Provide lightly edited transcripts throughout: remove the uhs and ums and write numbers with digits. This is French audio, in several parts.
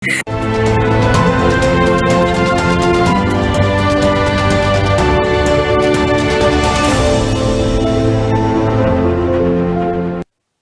«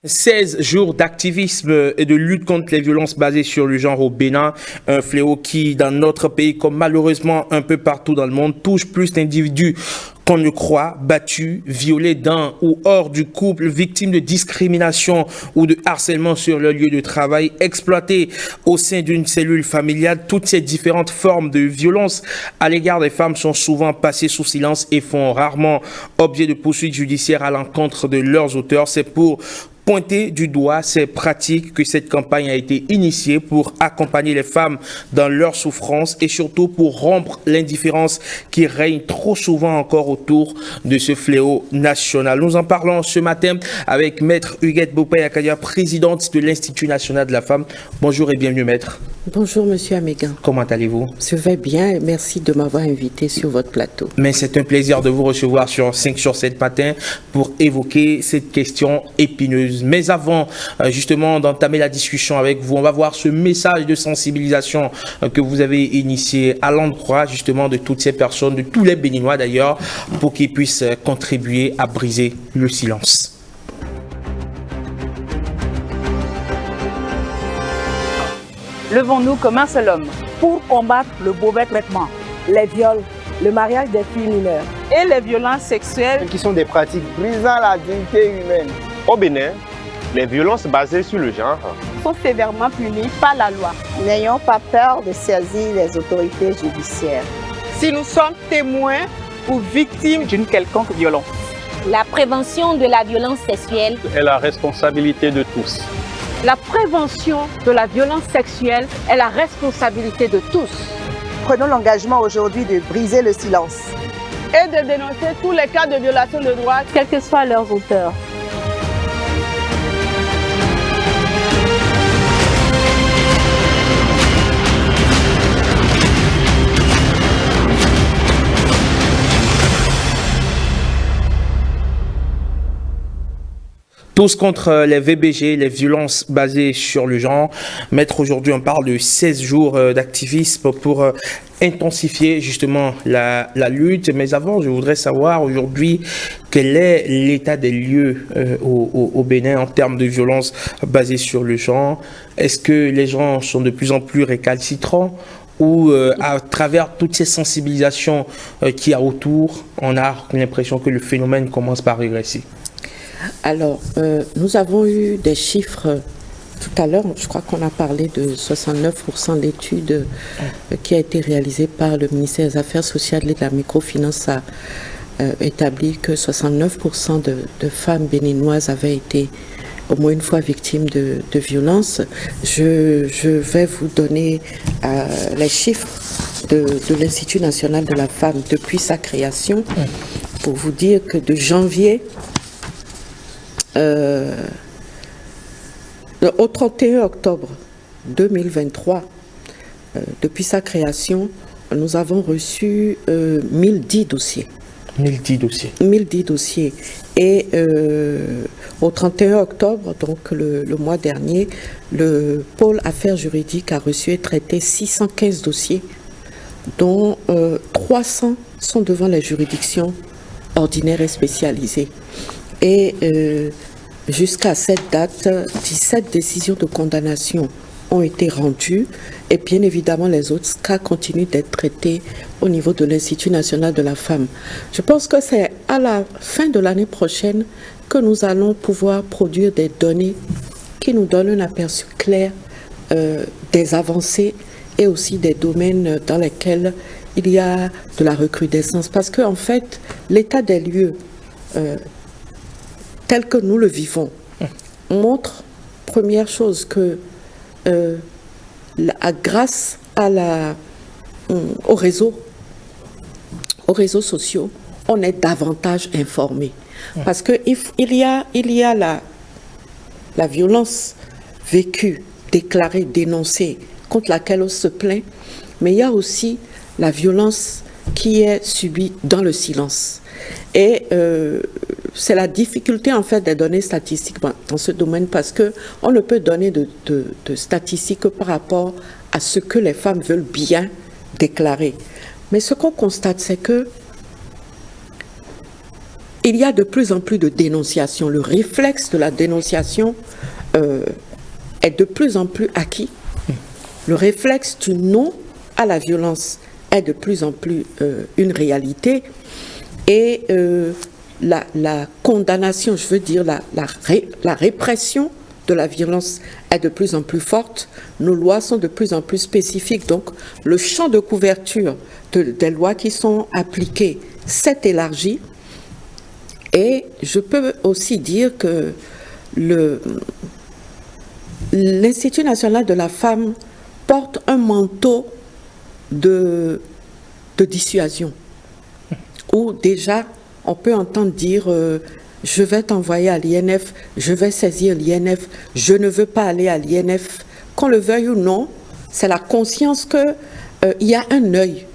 16 jours d'activisme et de lutte contre les violences basées sur le genre au Bénin, un fléau qui, dans notre pays, comme malheureusement un peu partout dans le monde, touche plus d'individus qu'on ne croit, battus, violés dans ou hors du couple, victimes de discrimination ou de harcèlement sur leur lieu de travail, exploités au sein d'une cellule familiale. Toutes ces différentes formes de violence à l'égard des femmes sont souvent passées sous silence et font rarement objet de poursuites judiciaires à l'encontre de leurs auteurs. C'est pour pointer du doigt ces pratiques que cette campagne a été initiée pour accompagner les femmes dans leur souffrance et surtout pour rompre l'indifférence qui règne trop souvent encore autour de ce fléau national. Nous en parlons ce matin avec Maître Huguette Bopé-Akadia, présidente de l'Institut national de la femme. Bonjour et bienvenue Maître. Bonjour Monsieur Amégan. Comment allez-vous? Je vais bien et merci de m'avoir invité sur votre plateau. Mais c'est un plaisir de vous recevoir sur 5 sur 7 matin pour évoquer cette question épineuse. Mais avant justement d'entamer la discussion avec vous, on va voir ce message de sensibilisation que vous avez initié à l'endroit justement de toutes ces personnes, de tous les Béninois d'ailleurs, pour qu'ils puissent contribuer à briser le silence. Levons-nous comme un seul homme pour combattre le mauvais traitement, les viols, le mariage des filles mineures et les violences sexuelles qui sont des pratiques brisant la dignité humaine. Au Bénin, les violences basées sur le genre sont sévèrement punies par la loi. N'ayons pas peur de saisir les autorités judiciaires. Si nous sommes témoins ou victimes d'une quelconque violence. La prévention de la violence sexuelle est la responsabilité de tous. La prévention de la violence sexuelle est la responsabilité de tous. Prenons l'engagement aujourd'hui de briser le silence et de dénoncer tous les cas de violation de droits, quels que soient leurs auteurs. Tous contre les VBG, les violences basées sur le genre. Maître, aujourd'hui, on parle de 16 jours d'activisme pour intensifier justement la lutte. Mais avant, je voudrais savoir aujourd'hui quel est l'état des lieux au Bénin en termes de violences basées sur le genre. Est-ce que les gens sont de plus en plus récalcitrants ou à travers toutes ces sensibilisations qu'il y a autour, on a l'impression que le phénomène commence par régresser? Alors, nous avons eu des chiffres tout à l'heure. Je crois qu'on a parlé de 69% d'études qui a été réalisée par le ministère des Affaires sociales et de la microfinance a établi que 69% de femmes béninoises avaient été au moins une fois victimes de violences. Je vais vous donner les chiffres de l'Institut national de la femme depuis sa création pour vous dire que de janvier au 31 octobre 2023, depuis sa création, nous avons reçu 1010 dossiers. 1010 dossiers. 1010 dossiers. Et au 31 octobre, donc le mois dernier, le pôle affaires juridiques a reçu et traité 615 dossiers, dont 300 sont devant les juridictions ordinaires et spécialisées. Et jusqu'à cette date, 17 décisions de condamnation ont été rendues et bien évidemment les autres cas continuent d'être traités au niveau de l'Institut national de la femme. Je pense que c'est à la fin de l'année prochaine que nous allons pouvoir produire des données qui nous donnent un aperçu clair des avancées et aussi des domaines dans lesquels il y a de la recrudescence. Parce qu'en fait, l'état des lieux tel que nous le vivons, montre, première chose, que grâce aux réseaux sociaux, on est davantage informé. Parce qu'il y a la violence vécue, déclarée, dénoncée, contre laquelle on se plaint, mais il y a aussi la violence qui est subie dans le silence. Et c'est la difficulté en fait des données statistiques dans ce domaine parce qu'on ne peut donner de statistiques par rapport à ce que les femmes veulent bien déclarer. Mais ce qu'on constate, c'est que il y a de plus en plus de dénonciations. Le réflexe de la dénonciation est de plus en plus acquis. Le réflexe du non à la violence est de plus en plus une réalité. Et la condamnation, je veux dire la répression de la violence est de plus en plus forte. Nos lois sont de plus en plus spécifiques. Donc, le champ de couverture des lois qui sont appliquées s'est élargi. Et je peux aussi dire que l'Institut national de la femme porte un manteau de dissuasion, où déjà on peut entendre dire je vais t'envoyer à l'INF, je vais saisir l'INF, je ne veux pas aller à l'INF. Qu'on le veuille ou non, c'est la conscience qu'il y a un œil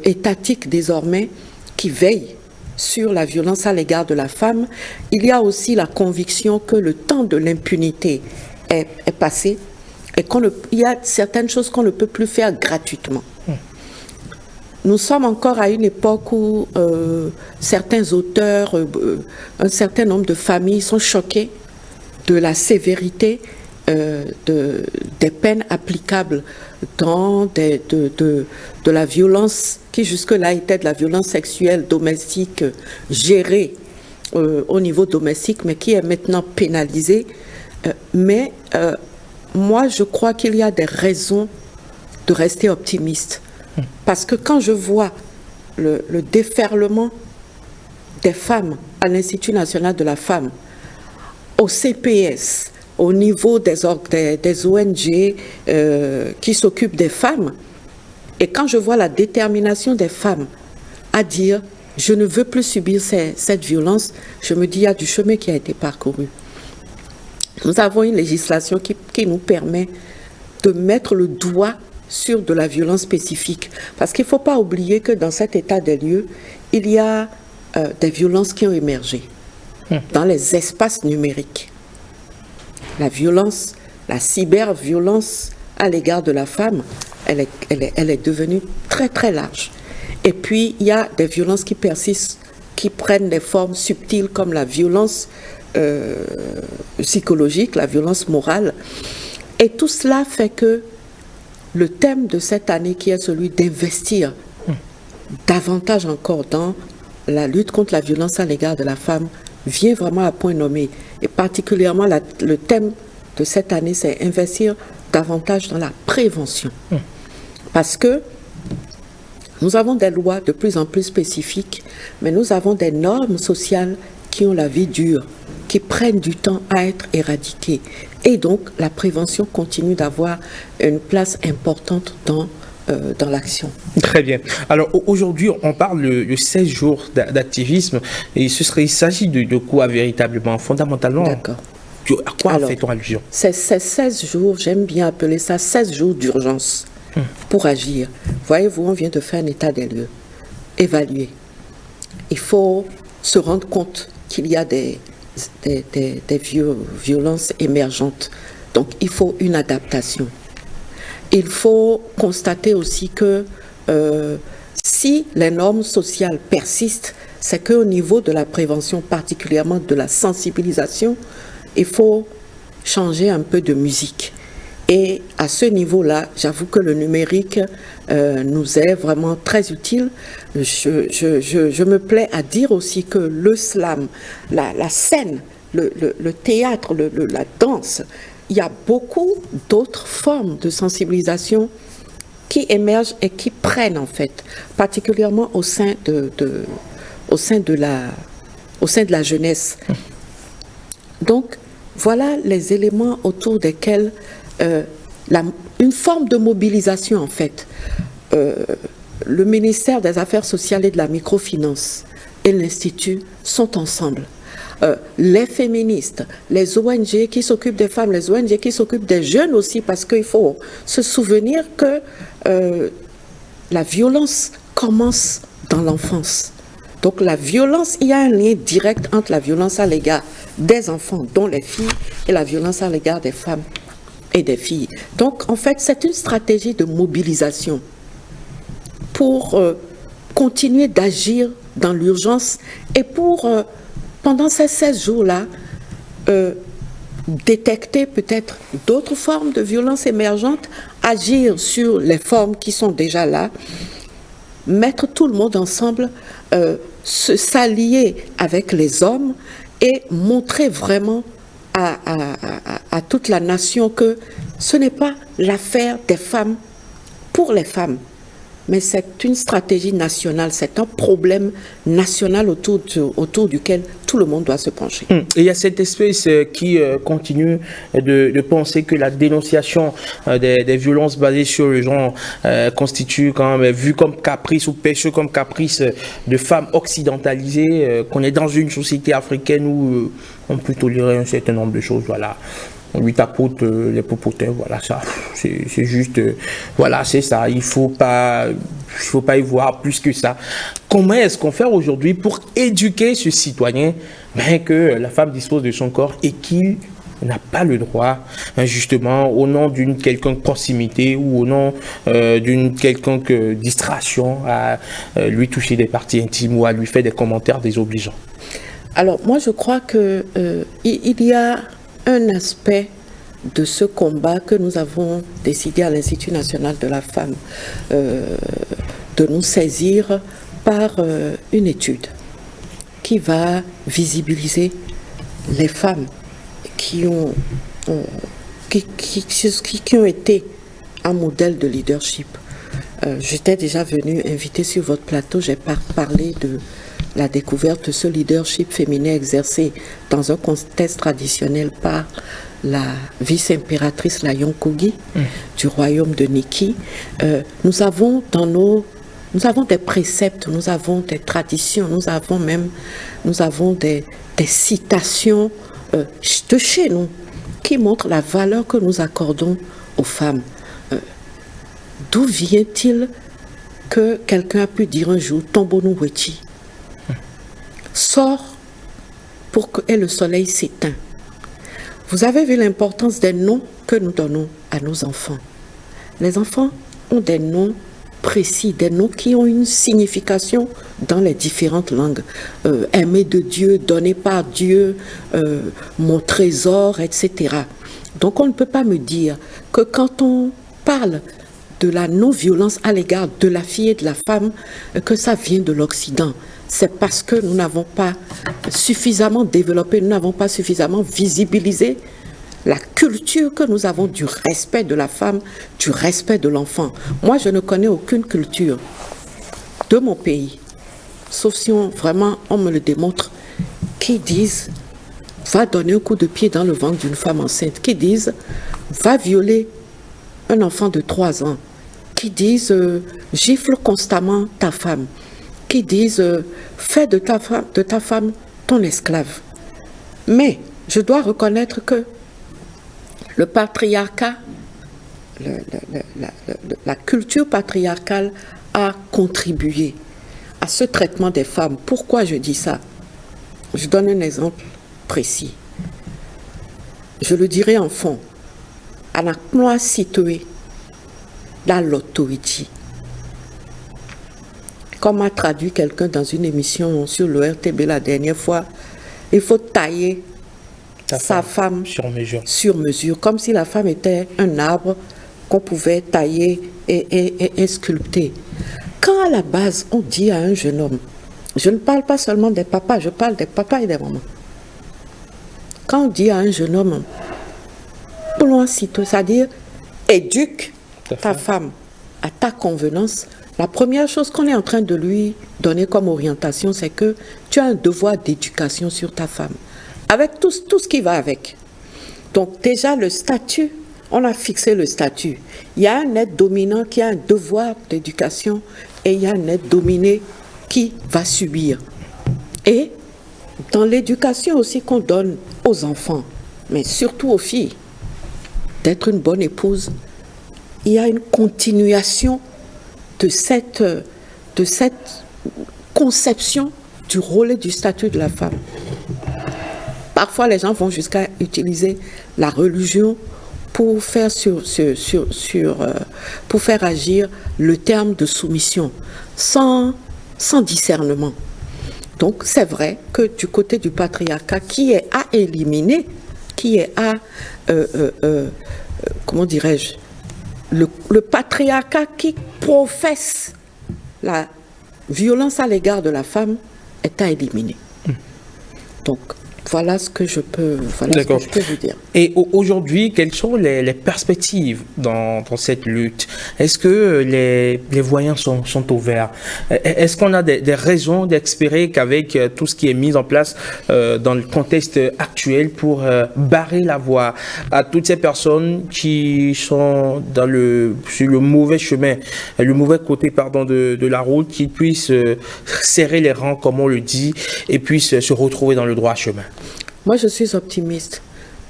étatique désormais qui veille sur la violence à l'égard de la femme. Il y a aussi la conviction que le temps de l'impunité est passé et qu'il y a certaines choses qu'on ne peut plus faire gratuitement. Nous sommes encore à une époque où certains auteurs, un certain nombre de familles sont choqués de la sévérité des peines applicables dans de la violence qui jusque-là était de la violence sexuelle domestique gérée au niveau domestique, mais qui est maintenant pénalisée. Mais moi, je crois qu'il y a des raisons de rester optimiste. Parce que quand je vois le déferlement des femmes à l'Institut national de la femme, au CPS, au niveau des ONG qui s'occupent des femmes, et quand je vois la détermination des femmes à dire « je ne veux plus subir cette violence », je me dis « il y a du chemin qui a été parcouru ». Nous avons une législation qui nous permet de mettre le doigt sur de la violence spécifique. Parce qu'il ne faut pas oublier que dans cet état des lieux, il y a des violences qui ont émergé dans les espaces numériques. La violence, la cyberviolence à l'égard de la femme, elle est devenue très très large. Et puis, il y a des violences qui persistent, qui prennent des formes subtiles comme la violence psychologique, la violence morale. Et tout cela fait que le thème de cette année, qui est celui d'investir davantage encore dans la lutte contre la violence à l'égard de la femme, vient vraiment à point nommé. Et particulièrement, le thème de cette année, c'est investir davantage dans la prévention. Parce que nous avons des lois de plus en plus spécifiques, mais nous avons des normes sociales qui ont la vie dure, qui prennent du temps à être éradiquées. Et donc, la prévention continue d'avoir une place importante dans l'action. Très bien. Alors, aujourd'hui, on parle de 16 jours d'activisme, et il s'agit de quoi véritablement, fondamentalement? D'accord. À quoi fait-on allusion? Ces 16 jours, j'aime bien appeler ça 16 jours d'urgence pour agir. Voyez-vous, on vient de faire un état des lieux, évaluer. Il faut se rendre compte qu'il y a des violences émergentes. Donc, il faut une adaptation. Il faut constater aussi que si les normes sociales persistent, c'est qu'au niveau de la prévention, particulièrement de la sensibilisation, il faut changer un peu de musique. Et à ce niveau-là, j'avoue que le numérique nous est vraiment très utile. Je me plais à dire aussi que le slam, la scène, le théâtre, la danse, il y a beaucoup d'autres formes de sensibilisation qui émergent et qui prennent en fait, particulièrement au sein de la jeunesse. Donc, voilà les éléments autour desquels une forme de mobilisation en fait. Le ministère des Affaires sociales et de la microfinance et l'Institut sont ensemble. Les féministes, les ONG qui s'occupent des femmes, les ONG qui s'occupent des jeunes aussi, parce qu'il faut se souvenir que la violence commence dans l'enfance. Donc la violence, il y a un lien direct entre la violence à l'égard des enfants, dont les filles, et la violence à l'égard des femmes et des filles. Donc, en fait, c'est une stratégie de mobilisation pour continuer d'agir dans l'urgence et pour, pendant ces 16 jours-là, détecter peut-être d'autres formes de violence émergentes, agir sur les formes qui sont déjà là, mettre tout le monde ensemble, s'allier avec les hommes et montrer vraiment à toute la nation que ce n'est pas l'affaire des femmes pour les femmes, mais c'est une stratégie nationale, c'est un problème national autour duquel tout le monde doit se pencher. Et il y a cette espèce qui continue de penser que la dénonciation des violences basées sur le genre constitue quand même, vu comme caprice ou perçu comme caprice de femmes occidentalisées, qu'on est dans une société africaine où on peut tolérer un certain nombre de choses, voilà. On lui tapote les popotins, voilà ça. C'est juste, voilà, c'est ça. Il faut pas y voir plus que ça. Comment est-ce qu'on fait aujourd'hui pour éduquer ce citoyen que la femme dispose de son corps et qu'il n'a pas le droit, justement, au nom d'une quelconque proximité ou au nom d'une quelconque distraction, à lui toucher des parties intimes ou à lui faire des commentaires désobligeants? Alors, moi, je crois que il y a un aspect de ce combat que nous avons décidé à l'Institut national de la femme de nous saisir par une étude qui va visibiliser les femmes qui ont été un modèle de leadership. J'étais déjà venue inviter sur votre plateau, j'ai parlé de la découverte de ce leadership féminin exercé dans un contexte traditionnel par la vice-impératrice Layon Kogi du royaume de Niki. Nous avons des préceptes, nous avons des traditions, nous avons des citations de chez nous qui montrent la valeur que nous accordons aux femmes. D'où vient-il que quelqu'un a pu dire un jour Tombonou Wechi, sors pour que le soleil s'éteint. Vous avez vu l'importance des noms que nous donnons à nos enfants. Les enfants ont des noms précis, des noms qui ont une signification dans les différentes langues. Aimé de Dieu, donné par Dieu, mon trésor, etc. Donc on ne peut pas me dire que quand on parle de la non-violence à l'égard de la fille et de la femme, que ça vient de l'Occident. C'est parce que nous n'avons pas suffisamment développé, nous n'avons pas suffisamment visibilisé la culture que nous avons du respect de la femme, du respect de l'enfant. Moi, je ne connais aucune culture de mon pays, sauf si on me le démontre, qui disent va donner un coup de pied dans le ventre d'une femme enceinte, qui disent va violer un enfant de 3 ans, qui disent gifle constamment ta femme, qui disent fais de ta femme ton esclave. Mais je dois reconnaître que le patriarcat, la culture patriarcale a contribué à ce traitement des femmes. Pourquoi je dis ça? Je donne un exemple précis. Je le dirai en fond. Anaknoa situé dans l'autorité. Comme a traduit quelqu'un dans une émission sur le RTB la dernière fois, il faut tailler sa femme sur mesure, comme si la femme était un arbre qu'on pouvait tailler et sculpter. Quand à la base on dit à un jeune homme, je ne parle pas seulement des papas, je parle des papas et des mamans. Quand on dit à un jeune homme, c'est-à-dire éduque ta femme à ta convenance, la première chose qu'on est en train de lui donner comme orientation, c'est que tu as un devoir d'éducation sur ta femme, avec tout ce qui va avec. Donc déjà le statut, on a fixé le statut. Il y a un être dominant qui a un devoir d'éducation et il y a un être dominé qui va subir. Et dans l'éducation aussi qu'on donne aux enfants, mais surtout aux filles, d'être une bonne épouse, il y a une continuation de cette conception du rôle et du statut de la femme. Parfois, les gens vont jusqu'à utiliser la religion pour faire pour faire agir le terme de soumission sans discernement. Donc c'est vrai que du côté du patriarcat qui est à éliminer, qui est à comment dirais-je, le patriarcat qui professe la violence à l'égard de la femme est à éliminer. Donc voilà ce que je peux vous dire. Et aujourd'hui, quelles sont les perspectives dans cette lutte? Est-ce que les voyants sont ouverts? Est-ce qu'on a des raisons d'espérer qu'avec tout ce qui est mis en place dans le contexte actuel pour barrer la voie à toutes ces personnes qui sont sur le mauvais chemin, le mauvais côté de la route, qu'ils puissent serrer les rangs, comme on le dit, et puissent se retrouver dans le droit chemin? Moi, je suis optimiste.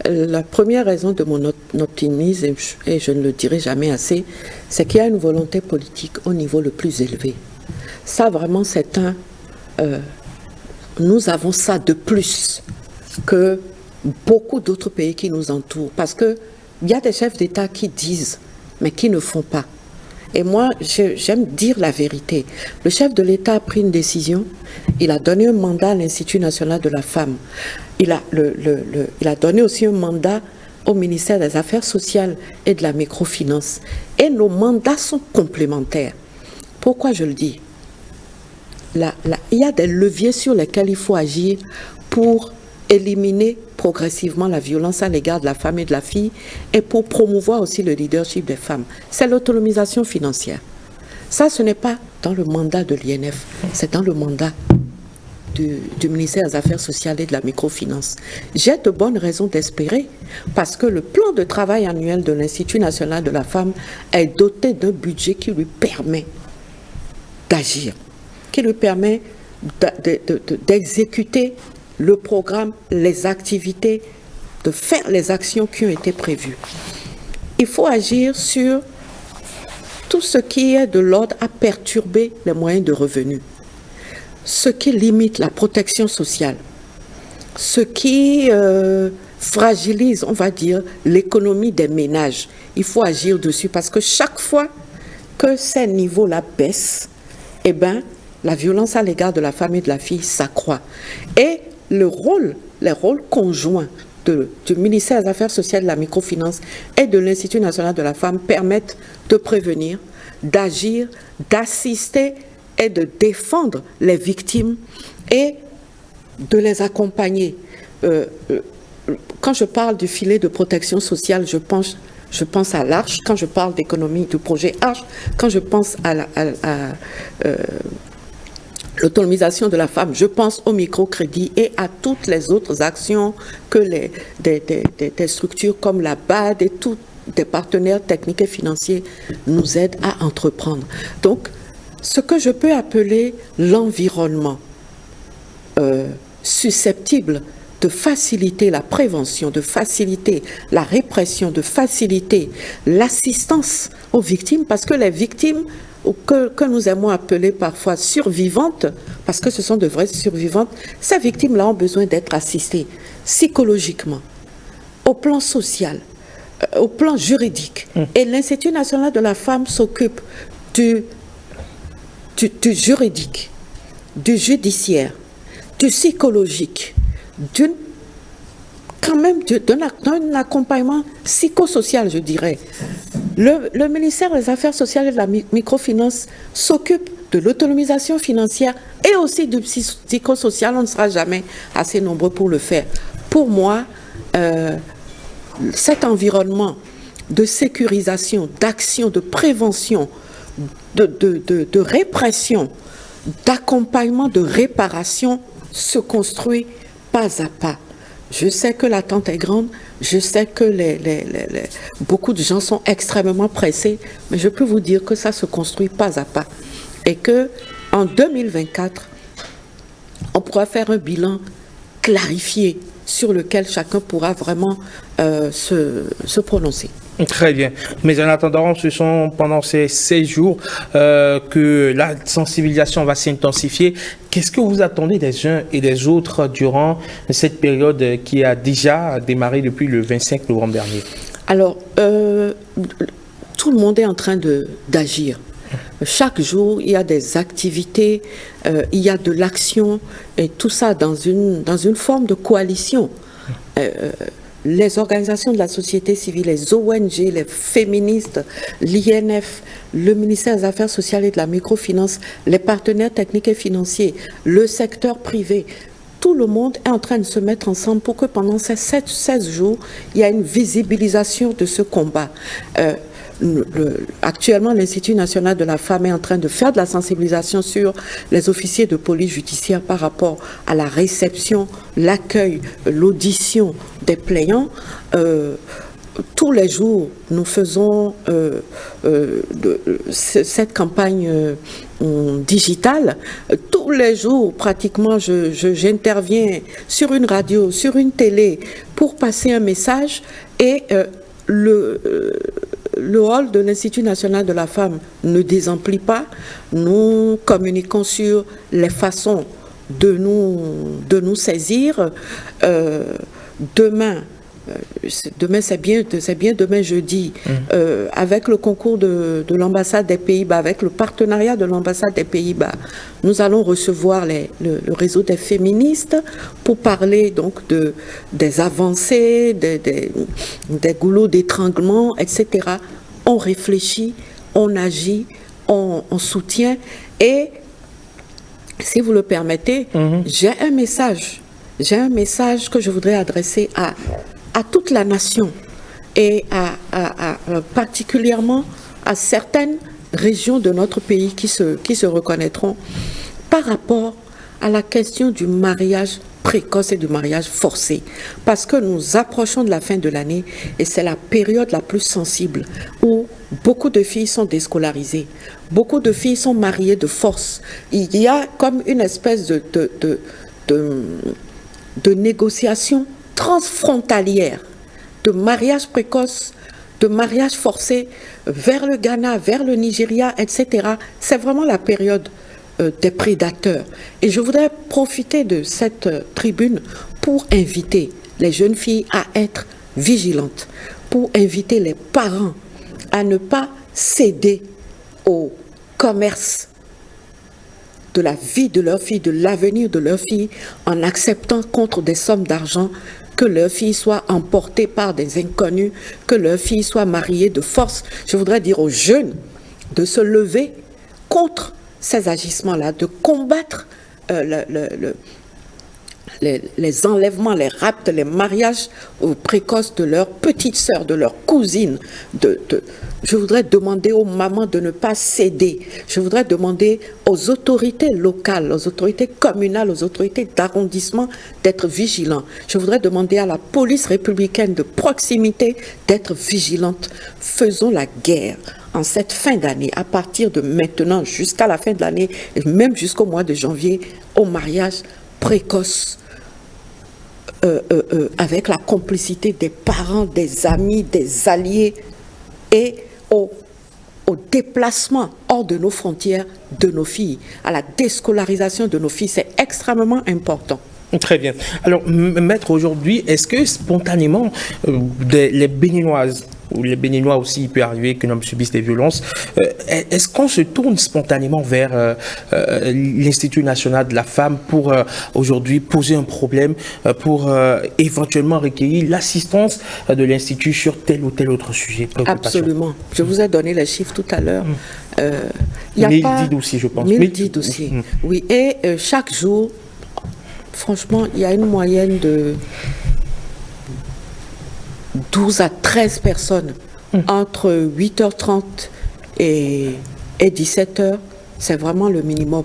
La première raison de mon optimisme, et je ne le dirai jamais assez, c'est qu'il y a une volonté politique au niveau le plus élevé. Ça, vraiment, c'est nous avons ça de plus que beaucoup d'autres pays qui nous entourent. Parce qu'il y a des chefs d'État qui disent, mais qui ne font pas. Et moi, j'aime dire la vérité. Le chef de l'État a pris une décision. Il a donné un mandat à l'Institut national de la femme. Il a donné aussi un mandat au ministère des Affaires sociales et de la microfinance. Et nos mandats sont complémentaires. Pourquoi je le dis? Il y a des leviers sur lesquels il faut agir pour éliminer progressivement la violence à l'égard de la femme et de la fille et pour promouvoir aussi le leadership des femmes. C'est l'autonomisation financière. Ça, ce n'est pas dans le mandat de l'INF, c'est dans le mandat du ministère des Affaires sociales et de la microfinance. J'ai de bonnes raisons d'espérer parce que le plan de travail annuel de l'Institut national de la femme est doté d'un budget qui lui permet d'agir, qui lui permet d'exécuter le programme, les activités, de faire les actions qui ont été prévues. Il faut agir sur tout ce qui est de l'ordre à perturber les moyens de revenus, ce qui limite la protection sociale, ce qui fragilise, on va dire, l'économie des ménages. Il faut agir dessus parce que chaque fois que ces niveaux-là baissent, eh ben, la violence à l'égard de la femme et de la fille s'accroît. Et les rôles conjoints du ministère des Affaires sociales, de la microfinance et de l'Institut national de la femme permettent de prévenir, d'agir, d'assister et de défendre les victimes et de les accompagner. Quand je parle du filet de protection sociale, je pense à l'Arche. Quand je parle d'économie du projet Arche, quand je pense à l'autonomisation de la femme, je pense au microcrédit et à toutes les autres actions que des structures comme la BAD et tous des partenaires techniques et financiers nous aident à entreprendre. Donc, ce que je peux appeler l'environnement susceptible de faciliter la prévention, de faciliter la répression, de faciliter l'assistance aux victimes, parce que les victimes que nous aimons appeler parfois survivantes, parce que ce sont de vraies survivantes, ces victimes-là ont besoin d'être assistées psychologiquement, au plan social, au plan juridique. Et l'Institut national de la femme s'occupe du juridique, du judiciaire, du psychologique, d'un accompagnement psychosocial, je dirais. Le ministère des Affaires sociales et de la microfinance s'occupe de l'autonomisation financière et aussi du psychosocial. On ne sera jamais assez nombreux pour le faire. Pour moi, cet environnement de sécurisation, d'action, de prévention, de répression, d'accompagnement, de réparation se construit pas à pas. Je sais que l'attente est grande, je sais que beaucoup de gens sont extrêmement pressés, mais je peux vous dire que ça se construit pas à pas. Et qu'en 2024, on pourra faire un bilan clarifié sur lequel chacun pourra vraiment se prononcer. Très bien. Mais en attendant, ce sont pendant ces 16 jours que la sensibilisation va s'intensifier. Qu'est-ce que vous attendez des uns et des autres durant cette période qui a déjà démarré depuis le 25 novembre dernier? Alors, tout le monde est en train d'agir. Chaque jour, il y a des activités, il y a de l'action, et tout ça dans une forme de coalition. Les organisations de la société civile, les ONG, les féministes, l'INF, le ministère des Affaires sociales et de la microfinance, les partenaires techniques et financiers, le secteur privé, tout le monde est en train de se mettre ensemble pour que pendant ces 16 jours, il y ait une visibilisation de ce combat. Actuellement, l'Institut national de la femme est en train de faire de la sensibilisation sur les officiers de police judiciaire par rapport à la réception, l'accueil, l'audition des plaignants. Tous les jours, nous faisons cette campagne digitale. Tous les jours, pratiquement, j'interviens sur une radio, sur une télé pour passer un message et le hall de l'Institut national de la femme ne désemplit pas. Nous communiquons sur les façons de nous saisir. Demain, c'est bien demain jeudi, avec le concours de l'ambassade des Pays-Bas, avec le partenariat de l'ambassade des Pays-Bas, nous allons recevoir le réseau des féministes pour parler donc des avancées, des goulots d'étranglement, etc. On réfléchit, on agit, on soutient. Et si vous le permettez, j'ai un message que je voudrais adresser à toute la nation et particulièrement à certaines régions de notre pays qui se reconnaîtront par rapport à la question du mariage précoce et du mariage forcé. Parce que nous approchons de la fin de l'année et c'est la période la plus sensible où beaucoup de filles sont déscolarisées, beaucoup de filles sont mariées de force. Il y a comme une espèce de négociation transfrontalière, de mariage précoce, de mariage forcé vers le Ghana, vers le Nigeria, etc. C'est vraiment la période des prédateurs. Et je voudrais profiter de cette tribune pour inviter les jeunes filles à être vigilantes, pour inviter les parents à ne pas céder au commerce de la vie de leur fille, de l'avenir de leur fille, en acceptant contre des sommes d'argent que leur fille soit emportée par des inconnus, que leur fille soit mariée de force. Je voudrais dire aux jeunes de se lever contre ces agissements-là, de combattre les enlèvements, les rapts, les mariages précoces de leurs petites sœurs, de leurs cousines. Je voudrais demander aux mamans de ne pas céder. Je voudrais demander aux autorités locales, aux autorités communales, aux autorités d'arrondissement d'être vigilants. Je voudrais demander à la police républicaine de proximité d'être vigilante. Faisons la guerre en cette fin d'année, à partir de maintenant jusqu'à la fin de l'année, et même jusqu'au mois de janvier, au mariage précoce, avec la complicité des parents, des amis, des alliés, et au déplacement hors de nos frontières de nos filles, à la déscolarisation de nos filles. C'est extrêmement important. Très bien. Alors, maître, aujourd'hui, est-ce que spontanément, les Béninoises, ou les Béninois aussi, il peut arriver qu'un homme subisse des violences, est-ce qu'on se tourne spontanément vers l'Institut national de la femme pour aujourd'hui poser un problème, pour éventuellement recueillir l'assistance de l'Institut sur tel ou tel autre sujet? Absolument. Je vous ai donné les chiffres tout à l'heure. 1010 dossiers, je pense. 1010 dossiers, oui. Et chaque jour, franchement, il y a une moyenne de 12 à 13 personnes entre 8h30 et 17h. C'est vraiment le minimum.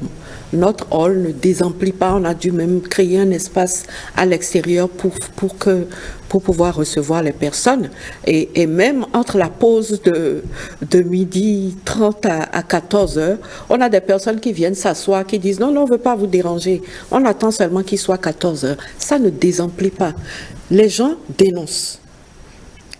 Notre hall ne désemplit pas. On a dû même créer un espace à l'extérieur pour pouvoir recevoir les personnes. Et même entre la pause de 12h30 à 14h, on a des personnes qui viennent s'asseoir, qui disent non, on ne veut pas vous déranger. On attend seulement qu'il soit 14h. Ça ne désemplit pas. Les gens dénoncent.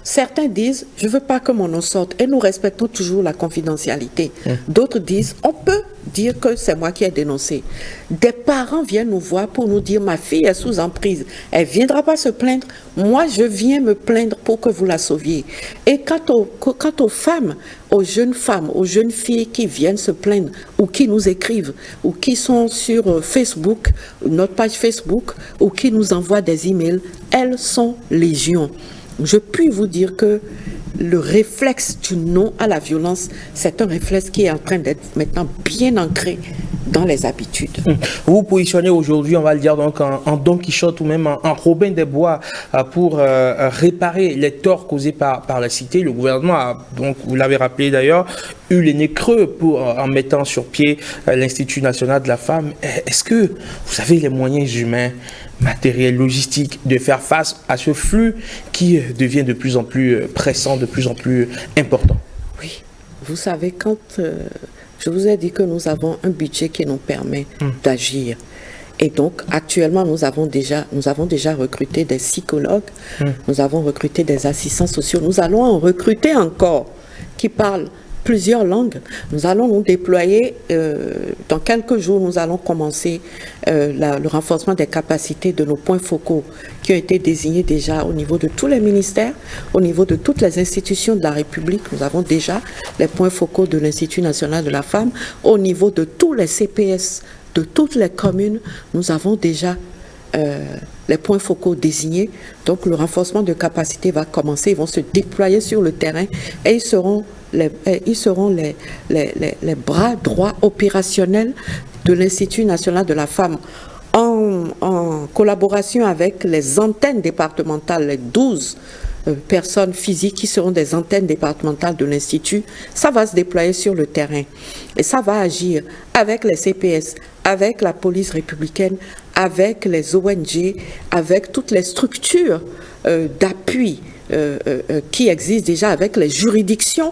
Certains disent, je ne veux pas que mon nom sorte, et nous respectons toujours la confidentialité. D'autres disent, on peut dire que c'est moi qui ai dénoncé. Des parents viennent nous voir pour nous dire ma fille est sous emprise. Elle ne viendra pas se plaindre. Moi, je viens me plaindre pour que vous la sauviez. Et quant aux femmes, aux jeunes filles qui viennent se plaindre ou qui nous écrivent ou qui sont sur Facebook, notre page Facebook, ou qui nous envoient des emails, elles sont légion. Je puis vous dire que le réflexe du non à la violence, c'est un réflexe qui est en train d'être maintenant bien ancré dans les habitudes. Vous vous positionnez aujourd'hui, on va le dire, donc en Don Quichotte ou même en Robin des Bois pour réparer les torts causés par la cité. Le gouvernement a, donc, vous l'avez rappelé d'ailleurs, eu les nez creux en mettant sur pied l'Institut national de la femme. Est-ce que vous avez les moyens humains, matériel, logistique, de faire face à ce flux qui devient de plus en plus pressant, de plus en plus important? Oui, vous savez, quand je vous ai dit que nous avons un budget qui nous permet d'agir, et donc actuellement nous avons déjà recruté des psychologues, nous avons recruté des assistants sociaux, nous allons en recruter encore qui parlent plusieurs langues. Nous allons nous déployer, dans quelques jours, nous allons commencer le renforcement des capacités de nos points focaux qui ont été désignés déjà au niveau de tous les ministères, au niveau de toutes les institutions de la République. Nous avons déjà les points focaux de l'Institut national de la femme, au niveau de tous les CPS, de toutes les communes, nous avons déjà les points focaux désignés. Donc le renforcement de capacité va commencer, ils vont se déployer sur le terrain et ils seront les bras droits opérationnels de l'Institut national de la femme en collaboration avec les antennes départementales, les 12 personnes physiques qui seront des antennes départementales de l'Institut. Ça va se déployer sur le terrain et ça va agir avec les CPS, avec la police républicaine, avec les ONG, avec toutes les structures d'appui qui existent déjà, avec les juridictions,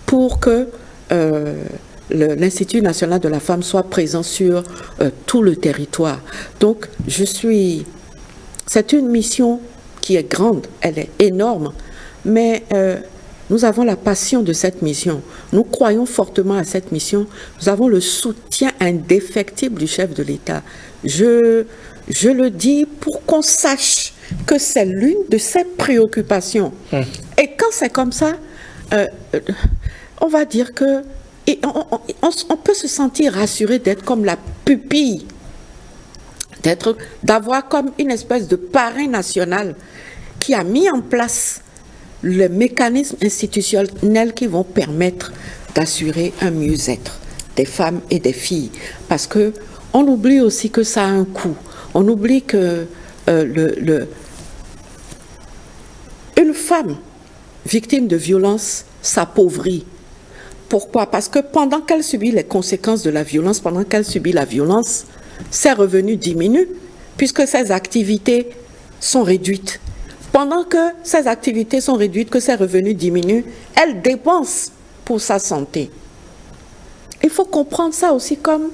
pour que l'Institut national de la femme soit présent sur tout le territoire. Donc, c'est une mission qui est grande, elle est énorme, mais nous avons la passion de cette mission. Nous croyons fortement à cette mission. Nous avons le soutien indéfectible du chef de l'État. Je le dis pour qu'on sache que c'est l'une de ses préoccupations. Et quand c'est comme ça, on va dire que on peut se sentir rassuré d'être comme la pupille, d'avoir comme une espèce de parrain national qui a mis en place les mécanismes institutionnels qui vont permettre d'assurer un mieux-être des femmes et des filles. Parce que on oublie aussi que ça a un coût. On oublie que une femme victime de violence s'appauvrit. Pourquoi? Parce que pendant qu'elle subit les conséquences de la violence, pendant qu'elle subit la violence, ses revenus diminuent puisque ses activités sont réduites. Pendant que ses activités sont réduites, que ses revenus diminuent, elle dépense pour sa santé. Il faut comprendre ça aussi comme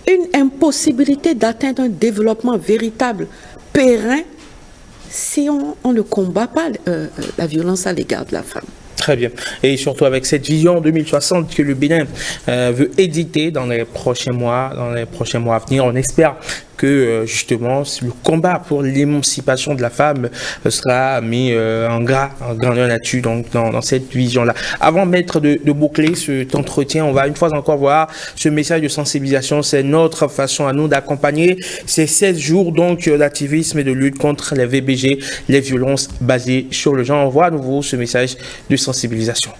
une impossibilité d'atteindre un développement véritable, périn, si on ne combat pas la violence à l'égard de la femme. Très bien. Et surtout avec cette vision 2060 que le Bénin veut éditer dans les prochains mois à venir, on espère que justement le combat pour l'émancipation de la femme sera mis en grandeur là-dessus, donc dans cette vision-là. Avant de boucler cet entretien, on va une fois encore voir ce message de sensibilisation. C'est notre façon à nous d'accompagner ces 16 jours donc d'activisme et de lutte contre les VBG, les violences basées sur le genre. On voit à nouveau ce message de sensibilisation.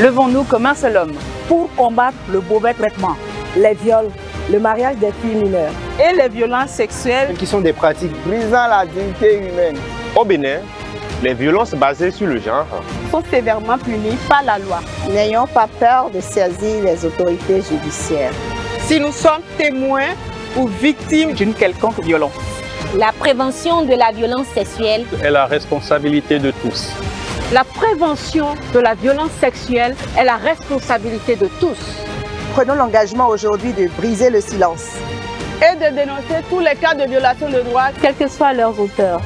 Levons-nous comme un seul homme pour combattre le mauvais traitement, les viols, le mariage des filles mineures et les violences sexuelles qui sont des pratiques brisant la dignité humaine. Au Bénin, les violences basées sur le genre sont sévèrement punies par la loi. N'ayons pas peur de saisir les autorités judiciaires. Si nous sommes témoins ou victimes d'une quelconque violence, La prévention de la violence sexuelle est la responsabilité de tous. la prévention de la violence sexuelle est la responsabilité de tous. Prenons l'engagement aujourd'hui de briser le silence Et de dénoncer tous les cas de violation de droits, quels que soient leurs auteurs.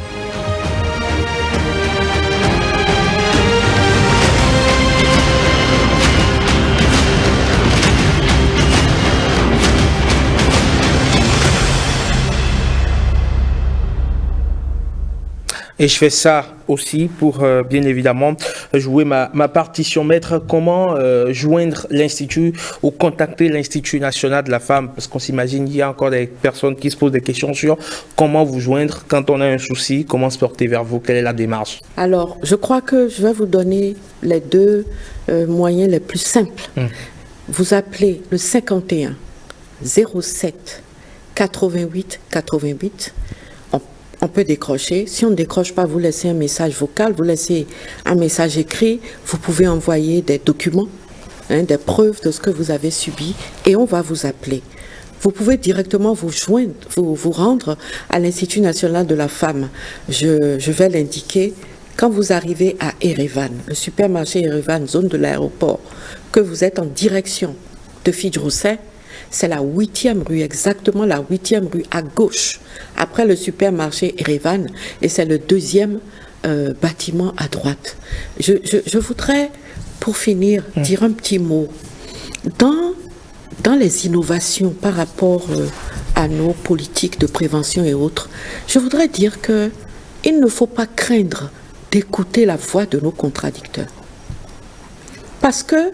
Et je fais ça aussi pour, bien évidemment, jouer ma partition maître. Comment joindre l'Institut ou contacter l'Institut national de la femme? Parce qu'on s'imagine qu'il y a encore des personnes qui se posent des questions sur comment vous joindre quand on a un souci, comment se porter vers vous, quelle est la démarche? Alors, je crois que je vais vous donner les deux moyens les plus simples. Vous appelez le 51 07 88 88. On peut décrocher. Si on ne décroche pas, vous laissez un message vocal, vous laissez un message écrit. Vous pouvez envoyer des documents, des preuves de ce que vous avez subi et on va vous appeler. Vous pouvez directement vous joindre, vous rendre à l'Institut national de la femme. Je vais l'indiquer. Quand vous arrivez à Erevan, le supermarché Erevan, zone de l'aéroport, que vous êtes en direction de Fidjousset, c'est la 8e rue, exactement la 8e rue à gauche, après le supermarché Erevan, et c'est le 2e bâtiment à droite. Je voudrais, pour finir, dire un petit mot. Dans les innovations par rapport à nos politiques de prévention et autres, je voudrais dire qu'il ne faut pas craindre d'écouter la voix de nos contradicteurs. Parce que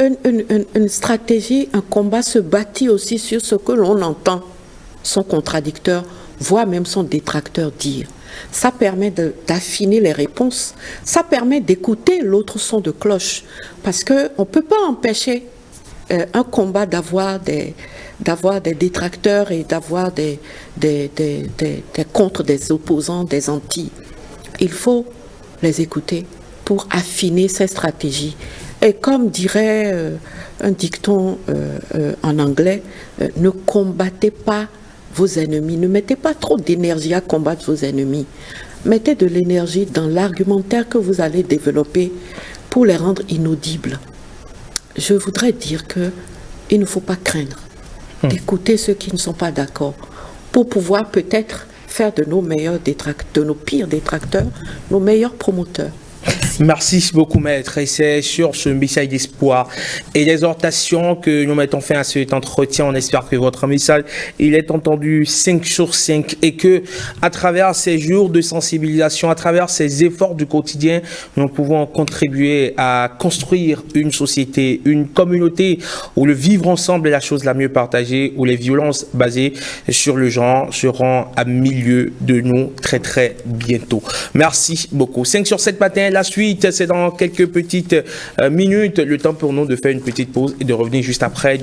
une stratégie, un combat se bâtit aussi sur ce que l'on entend son contradicteur, voire même son détracteur dire. Ça permet d'affiner les réponses, ça permet d'écouter l'autre son de cloche, parce qu'on ne peut pas empêcher un combat d'avoir des détracteurs et d'avoir des contre, des opposants, des anti. Il faut les écouter pour affiner ces stratégies. Et comme dirait un dicton en anglais, ne combattez pas vos ennemis, ne mettez pas trop d'énergie à combattre vos ennemis. Mettez de l'énergie dans l'argumentaire que vous allez développer pour les rendre inaudibles. Je voudrais dire qu'il ne faut pas craindre d'écouter ceux qui ne sont pas d'accord pour pouvoir peut-être faire de nos meilleurs de nos pires détracteurs, nos meilleurs promoteurs. Merci beaucoup, maître. Et c'est sur ce message d'espoir et d'exhortation que nous mettons fin à cet entretien. On espère que votre message, il est entendu 5 sur 5 et que, à travers ces jours de sensibilisation, à travers ces efforts du quotidien, nous pouvons contribuer à construire une société, une communauté où le vivre ensemble est la chose la mieux partagée, où les violences basées sur le genre seront à milieu de nous très, très bientôt. Merci beaucoup. 5 sur 7 matin. La suite, c'est dans quelques petites minutes. Le temps pour nous de faire une petite pause et de revenir juste après.